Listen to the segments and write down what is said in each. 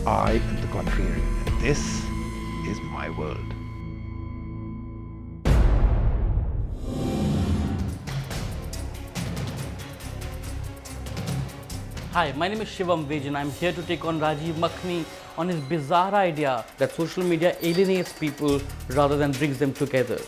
I am the contrarian, and this is my world. Hi, my name is Shivam Vij and I'm here to take on Rajiv Makhni on his bizarre idea that social media alienates people rather than brings them together.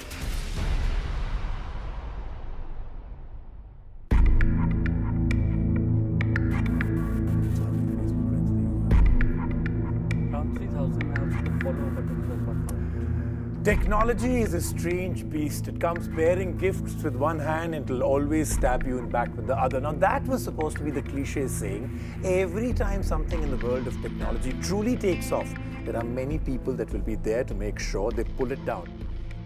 Around 3,000 follow buttons of 1,000. Technology is a strange beast. It comes bearing gifts with one hand and it'll always stab you in back with the other. Now that was supposed to be the cliche saying. Every time something in the world of technology truly takes off, there are many people that will be there to make sure they pull it down.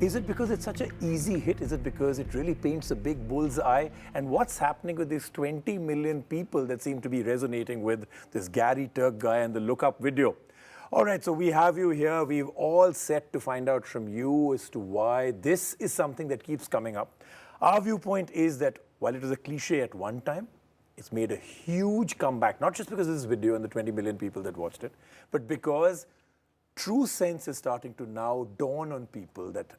Is it because it's such an easy hit? Is it because it really paints a big bull's eye? And what's happening with these 20 million people that seem to be resonating with this Gary Turk guy and the Look Up video? All right, so we have you here. We've all set to find out from you as to why this is something that keeps coming up. Our viewpoint is that while it was a cliche at one time, it's made a huge comeback, not just because of this video and the 20 million people that watched it, but because true sense is starting to now dawn on people that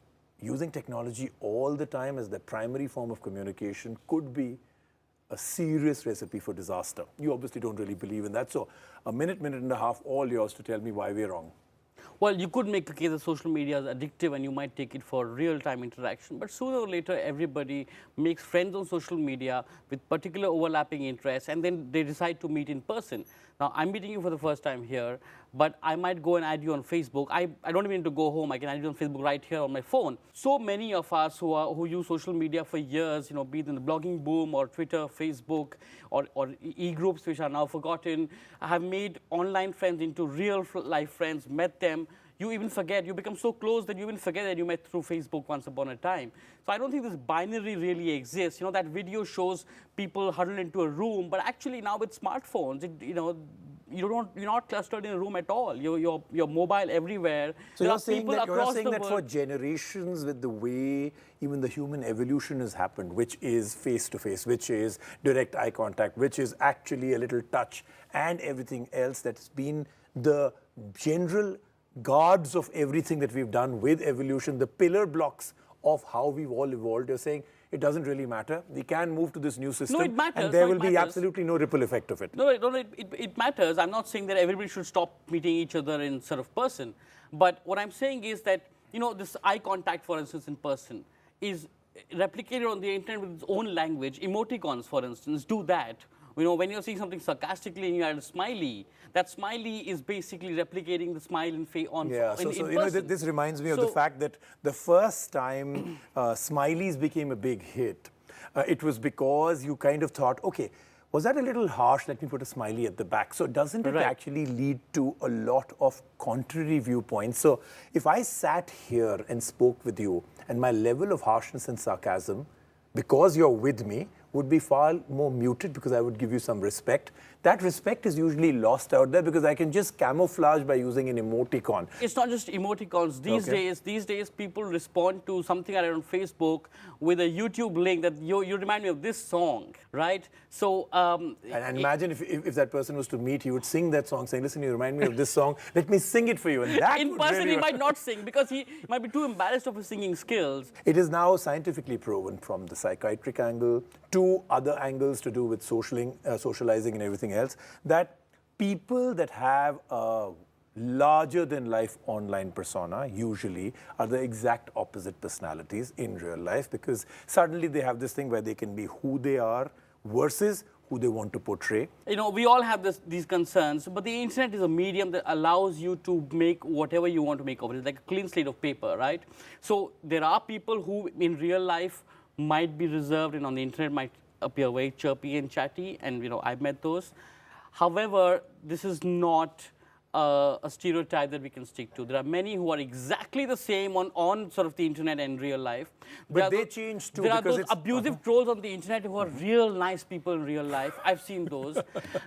using technology all the time as their primary form of communication could be a serious recipe for disaster. You obviously don't really believe in that. So a minute and a half, all yours to tell me why we're wrong. Well, you could make the case that social media is addictive and you might take it for real-time interaction, but sooner or later everybody makes friends on social media with particular overlapping interests and then they decide to meet in person. Now, I'm meeting you for the first time here, but I might go and add you on Facebook. I don't even need to go home. I can add you on Facebook right here on my phone. So many of us who use social media for years, you know, be it in the blogging boom or Twitter, Facebook, or e-groups which are now forgotten, have made online friends into real-life friends, met them. You even forget, you become so close that you even forget that you met through Facebook once upon a time. So I don't think this binary really exists. You know, that video shows people huddled into a room, but actually now with smartphones, you're not clustered in a room at all. You're mobile everywhere. So you're saying that for generations, with the way even the human evolution has happened, which is face-to-face, which is direct eye contact, which is actually a little touch, and everything else that's been the general guards of everything that we've done with evolution, the pillar blocks of how we've all evolved. You're saying it doesn't really matter. We can move to this new system, no, it matters. and there will be absolutely no ripple effect of it. No, it matters. I'm not saying that everybody should stop meeting each other in sort of person. But what I'm saying is that, you know, this eye contact, for instance, in person is replicated on the internet with its own language. Emoticons, for instance, do that. You know, when you're seeing something sarcastically and you add a smiley, that smiley is basically replicating the smile in person. You know, this reminds me of the fact that the first time smileys became a big hit, it was because you kind of thought, okay, was that a little harsh? Let me put a smiley at the back. So doesn't it actually lead to a lot of contrary viewpoints? So if I sat here and spoke with you and my level of harshness and sarcasm, because you're with me, would be far more muted because I would give you some respect. That respect is usually lost out there because I can just camouflage by using an emoticon. It's not just emoticons. These days, people respond to something I read on Facebook with a YouTube link that you remind me of this song, right? So, and imagine if that person was to meet, he would sing that song, saying, "Listen, you remind me of this song. Let me sing it for you." And that in person, he might not sing because he might be too embarrassed of his singing skills. It is now scientifically proven from the psychiatric angle to other angles to do with socializing and everything else, that people that have a larger-than-life online persona usually are the exact opposite personalities in real life because suddenly they have this thing where they can be who they are versus who they want to portray. You know, we all have these concerns, but the internet is a medium that allows you to make whatever you want to make of it. It's like a clean slate of paper, right? So there are people who in real life might be reserved and on the internet might appear very chirpy and chatty, and you know, I've met those. However, this is not a stereotype that we can stick to. There are many who are exactly the same on sort of the internet and real life. But they change too. There are those abusive trolls on the internet who are real nice people in real life. I've seen those.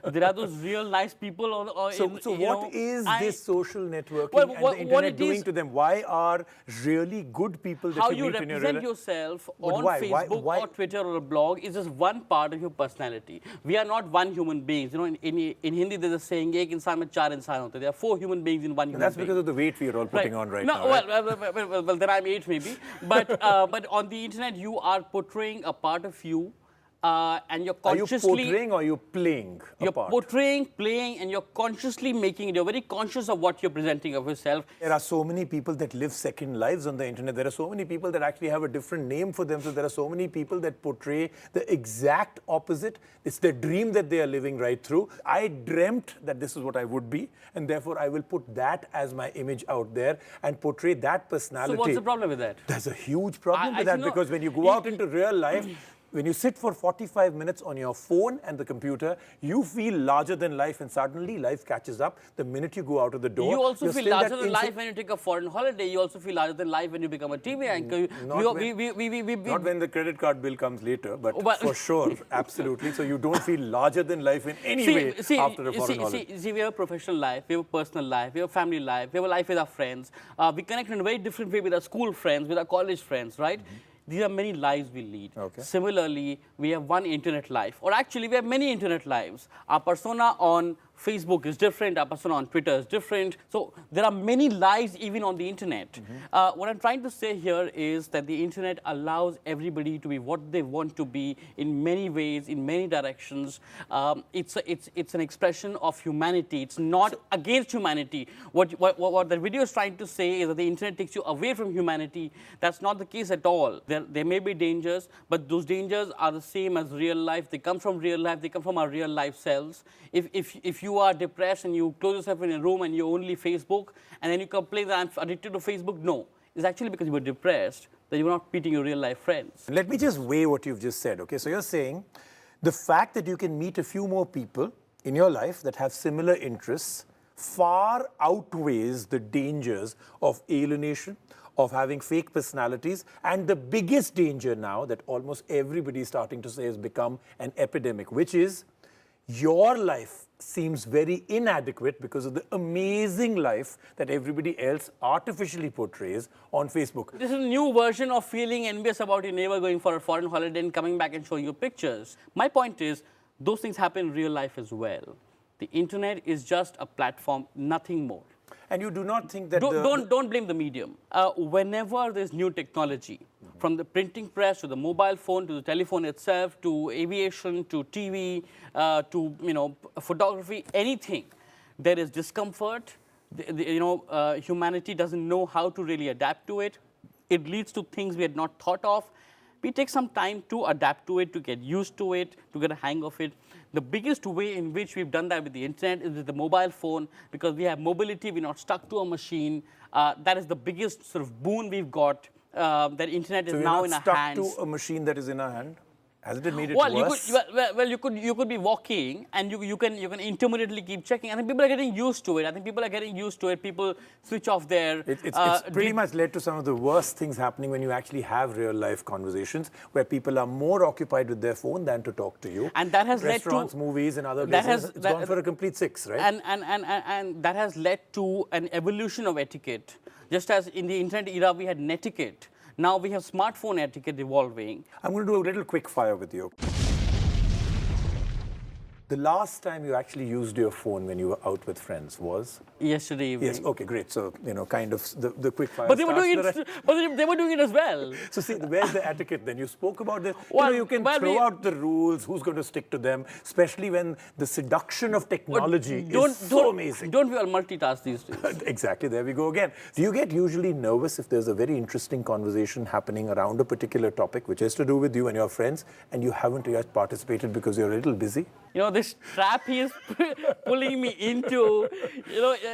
There are those real nice people. So what is this social networking and the internet doing to them? Why are really good people that you meet in your real life? How you represent yourself on Facebook or Twitter or a blog is just one part of your personality. We are not one human being. You know, in Hindi there's a saying, "Ek insaan mein 4 insaan hote." computer. There are 4 human beings in one human That's being. because of the weight we are all putting on right no, now. Right? Well, then I'm 8 maybe. But on the internet, you are portraying a part of you, and you're consciously... Are you portraying or are you playing a You're part? portraying, playing, and you're consciously making it. You're very conscious of what you're presenting of yourself. There are so many people that live second lives on the internet. There are so many people that actually have a different name for them. So there are so many people that portray the exact opposite. It's the dream that they are living right through. I dreamt that this is what I would be, and therefore I will put that as my image out there and portray that personality. So what's the problem with that? There's a huge problem with I that, know. because when you go out into real life, when you sit for 45 minutes on your phone and the computer, you feel larger than life, and suddenly life catches up. The minute you go out of the door, You also you're feel still larger that than life when you take a foreign holiday. You also feel larger than life when you become a TV anchor. Not when the credit card bill comes later, but Well- for sure, absolutely. So you don't feel larger than life in any way after a foreign holiday. See, we have a professional life, we have a personal life, we have a family life, we have a life with our friends. We connect in a very different way with our school friends, with our college friends, right? These are many lives we lead. Okay. Similarly, we have one internet life, or actually we have many internet lives. Our persona on Facebook is different, our persona on Twitter is different. So there are many lives even on the internet. What I'm trying to say here is that the internet allows everybody to be what they want to be in many ways, in many directions. It's an expression of humanity. It's not against humanity. What the video is trying to say is that the internet takes you away from humanity. That's not the case at all. There may be dangers, but those dangers are the same as real life. They come from real life. They come from our real life selves. If you are depressed and you close yourself in a room and you only Facebook, and then you complain that I'm addicted to Facebook, no. It's actually because you were depressed that you were not meeting your real life friends. Let me just weigh what you've just said, okay? So you're saying the fact that you can meet a few more people in your life that have similar interests far outweighs the dangers of alienation, of having fake personalities, and the biggest danger now that almost everybody is starting to say has become an epidemic, which is your life seems very inadequate because of the amazing life that everybody else artificially portrays on Facebook. This is a new version of feeling envious about your neighbor going for a foreign holiday and coming back and showing you pictures. My point is, those things happen in real life as well. The internet is just a platform, nothing more. And you do not think that Don't blame the medium. Whenever there's new technology, from the printing press to the mobile phone to the telephone itself to aviation to TV to photography, anything, there is discomfort. Humanity doesn't know how to really adapt to it. It leads to things we had not thought of. We take some time to adapt to it, to get used to it, to get a hang of it. The biggest way in which we've done that with the internet is with the mobile phone, because we have mobility, we're not stuck to a machine. That is the biggest sort of boon we've got. That internet is now in our hands. So you're not stuck to a machine that is in our hand? Hasn't it made it Well, worse? you could be walking and you can intermittently keep checking. I think people are getting used to it. People switch off their. It's pretty much led to some of the worst things happening when you actually have real life conversations where people are more occupied with their phone than to talk to you. And that has led to restaurants, movies, and other places. It's gone for a complete 6, right? And that has led to an evolution of etiquette. Just as in the internet era we had netiquette. Now we have smartphone etiquette evolving. I'm going to do a little quick fire with you. The last time you actually used your phone when you were out with friends was? Yesterday evening. Yes, okay, great. So, kind of the quick fire. But they were doing it. But they were doing it as well. So see, where's the etiquette then? You spoke about this. Well, you can throw out the rules. Who's going to stick to them? Especially when the seduction of technology is so amazing. Don't we all multitask these days? Exactly. There we go again. Do you get usually nervous if there's a very interesting conversation happening around a particular topic, which has to do with you and your friends, and you haven't yet participated because you're a little busy? This trap he is pulling me into,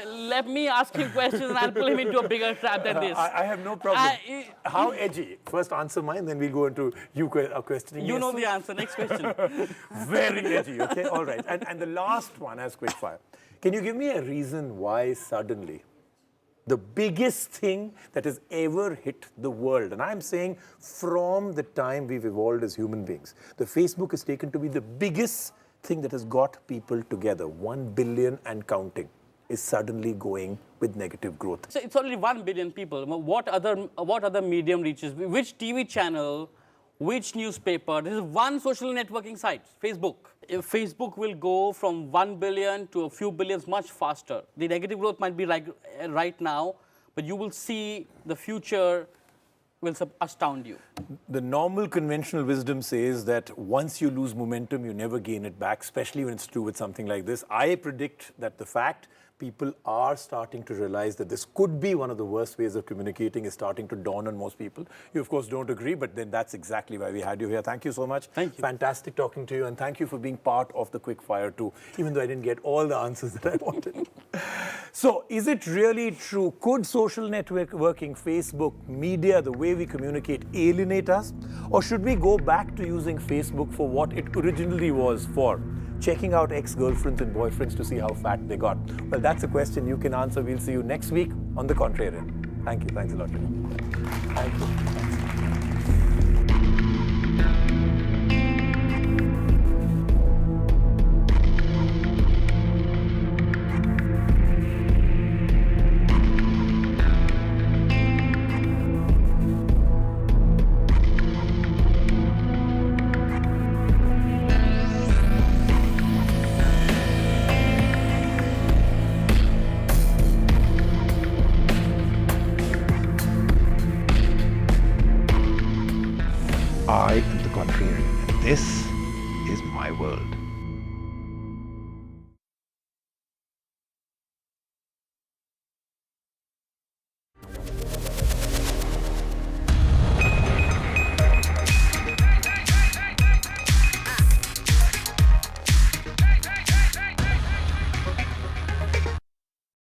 let me ask him questions and I'll pull him into a bigger trap than this. I have no problem. How edgy? First answer mine, then we'll go into you questioning. You know the answer. Next question. Very edgy, okay? All right. And the last one as quick fire. Can you give me a reason why suddenly the biggest thing that has ever hit the world, and I'm saying from the time we've evolved as human beings, the Facebook is taken to be the biggest thing that has got people together, 1 billion and counting, is suddenly going with negative growth. So it's only 1 billion people. What other medium reaches? Which TV channel which newspaper, this is one social networking site, Facebook. If Facebook will go from 1 billion to a few billions much faster. The negative growth might be like right now, but you will see the future will astound you. The normal conventional wisdom says that once you lose momentum, you never gain it back, especially when it's true with something like this. I predict that the fact people are starting to realize that this could be one of the worst ways of communicating is starting to dawn on most people. You, of course, don't agree, but then that's exactly why we had you here. Thank you so much. Thank you. Fantastic talking to you, and thank you for being part of the Quick Fire too, even though I didn't get all the answers that I wanted. So, is it really true? Could social networking, Facebook, media, the way we communicate, alienate us? Or should we go back to using Facebook for what it originally was for? Checking out ex-girlfriends and boyfriends to see how fat they got? Well, that's a question you can answer. We'll see you next week on The Contrarian. Thank you. Thanks a lot. Thank you. I am the contrarian, and this is my world.